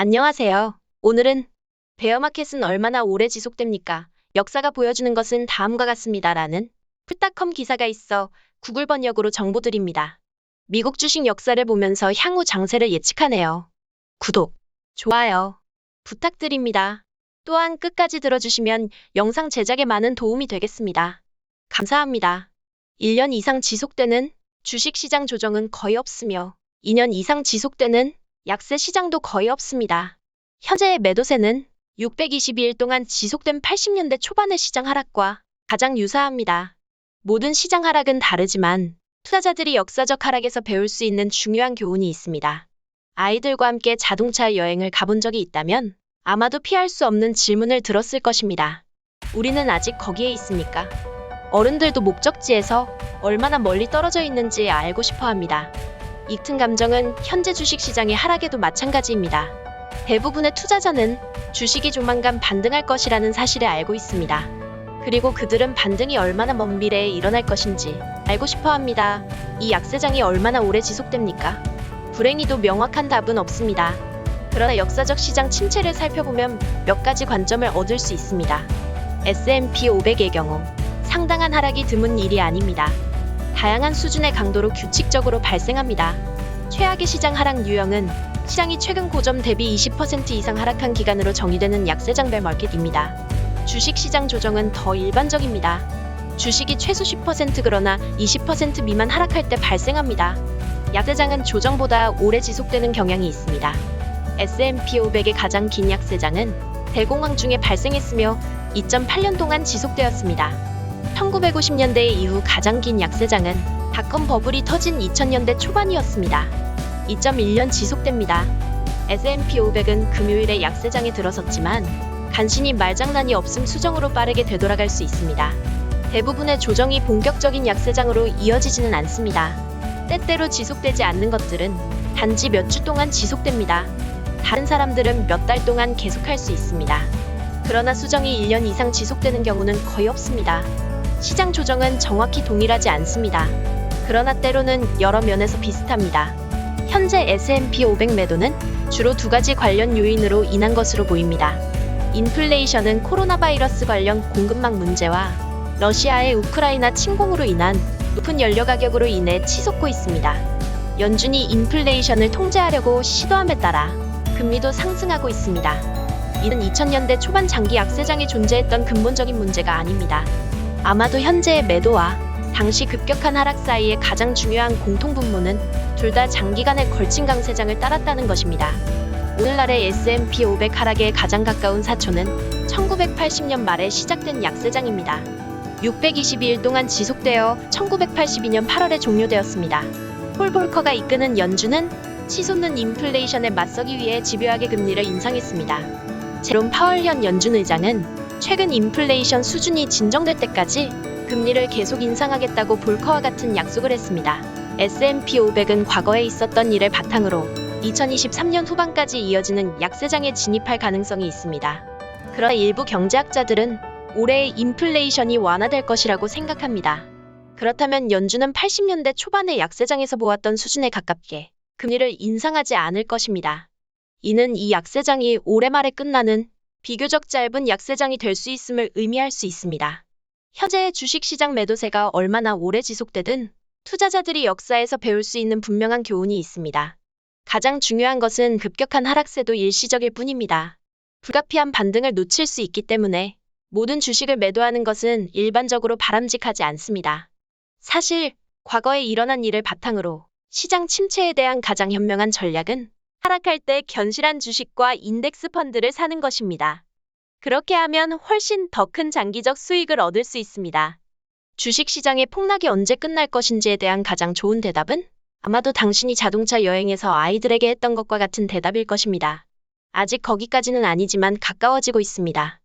안녕하세요. 오늘은 베어마켓은 얼마나 오래 지속됩니까? 역사가 보여주는 것은 다음과 같습니다라는 풀닷컴 기사가 있어 구글 번역으로 정보 드립니다. 미국 주식 역사를 보면서 향후 장세를 예측하네요. 구독, 좋아요 부탁드립니다. 또한 끝까지 들어주시면 영상 제작에 많은 도움이 되겠습니다. 감사합니다. 1년 이상 지속되는 주식시장 조정은 거의 없으며 2년 이상 지속되는 약세 시장도 거의 없습니다. 현재의 매도세는 622일 동안 지속된 80년대 초반의 시장 하락과 가장 유사합니다. 모든 시장 하락은 다르지만 투자자들이 역사적 하락에서 배울 수 있는 중요한 교훈이 있습니다. 아이들과 함께 자동차 여행을 가본 적이 있다면 아마도 피할 수 없는 질문을 들었을 것입니다. 우리는 아직 거기에 있습니까? 어른들도 목적지에서 얼마나 멀리 떨어져 있는지 알고 싶어 합니다. 이 같은 감정은 현재 주식시장의 하락에도 마찬가지입니다. 대부분의 투자자는 주식이 조만간 반등할 것이라는 사실을 알고 있습니다. 그리고 그들은 반등이 얼마나 먼 미래에 일어날 것인지 알고 싶어 합니다. 이 약세장이 얼마나 오래 지속됩니까? 불행히도 명확한 답은 없습니다. 그러나 역사적 시장 침체를 살펴보면 몇 가지 관점을 얻을 수 있습니다. S&P 500의 경우 상당한 하락이 드문 일이 아닙니다. 다양한 수준의 강도로 규칙적으로 발생합니다. 최악의 시장 하락 유형은 시장이 최근 고점 대비 20% 이상 하락한 기간으로 정의되는 약세장 벨마켓입니다. 주식시장 조정은 더 일반적입니다. 주식이 최소 10% 그러나 20% 미만 하락할 때 발생합니다. 약세장은 조정보다 오래 지속되는 경향이 있습니다. S&P 500의 가장 긴 약세장은 대공황 중에 발생했으며 2.8년 동안 지속되었습니다. 1950년대 이후 가장 긴 약세장은 닷컴 버블이 터진 2000년대 초반이었습니다. 2.1년 지속됩니다. S&P 500은 금요일에 약세장에 들어섰지만 간신히 말장난이 없음 수정으로 빠르게 되돌아갈 수 있습니다. 대부분의 조정이 본격적인 약세장으로 이어지지는 않습니다. 때때로 지속되지 않는 것들은 단지 몇 주 동안 지속됩니다. 다른 사람들은 몇 달 동안 계속할 수 있습니다. 그러나 수정이 1년 이상 지속되는 경우는 거의 없습니다. 시장 조정은 정확히 동일하지 않습니다. 그러나 때로는 여러 면에서 비슷합니다. 현재 S&P 500 매도는 주로 두 가지 관련 요인으로 인한 것으로 보입니다. 인플레이션은 코로나 바이러스 관련 공급망 문제와 러시아의 우크라이나 침공으로 인한 높은 연료 가격으로 인해 치솟고 있습니다. 연준이 인플레이션을 통제하려고 시도함에 따라 금리도 상승하고 있습니다. 이는 2000년대 초반 장기 약세장에 존재했던 근본적인 문제가 아닙니다. 아마도 현재의 매도와 당시 급격한 하락 사이의 가장 중요한 공통분모는 둘 다 장기간의 걸친 강세장을 따랐다는 것입니다. 오늘날의 S&P 500 하락에 가장 가까운 사초는 1980년 말에 시작된 약세장입니다. 622일 동안 지속되어 1982년 8월에 종료되었습니다. 폴 볼커가 이끄는 연준은 치솟는 인플레이션에 맞서기 위해 집요하게 금리를 인상했습니다. 제롬 파월 현 연준 의장은 최근 인플레이션 수준이 진정될 때까지 금리를 계속 인상하겠다고 볼커와 같은 약속을 했습니다. S&P 500은 과거에 있었던 일을 바탕으로 2023년 후반까지 이어지는 약세장에 진입할 가능성이 있습니다. 그러나 일부 경제학자들은 올해의 인플레이션이 완화될 것이라고 생각합니다. 그렇다면 연준은 80년대 초반의 약세장에서 보았던 수준에 가깝게 금리를 인상하지 않을 것입니다. 이는 이 약세장이 올해 말에 끝나는 비교적 짧은 약세장이 될 수 있음을 의미할 수 있습니다. 현재의 주식시장 매도세가 얼마나 오래 지속되든 투자자들이 역사에서 배울 수 있는 분명한 교훈이 있습니다. 가장 중요한 것은 급격한 하락세도 일시적일 뿐입니다. 불가피한 반등을 놓칠 수 있기 때문에 모든 주식을 매도하는 것은 일반적으로 바람직하지 않습니다. 사실 과거에 일어난 일을 바탕으로 시장 침체에 대한 가장 현명한 전략은 하락할 때 견실한 주식과 인덱스 펀드를 사는 것입니다. 그렇게 하면 훨씬 더 큰 장기적 수익을 얻을 수 있습니다. 주식시장의 폭락이 언제 끝날 것인지에 대한 가장 좋은 대답은 아마도 당신이 자동차 여행에서 아이들에게 했던 것과 같은 대답일 것입니다. 아직 거기까지는 아니지만 가까워지고 있습니다.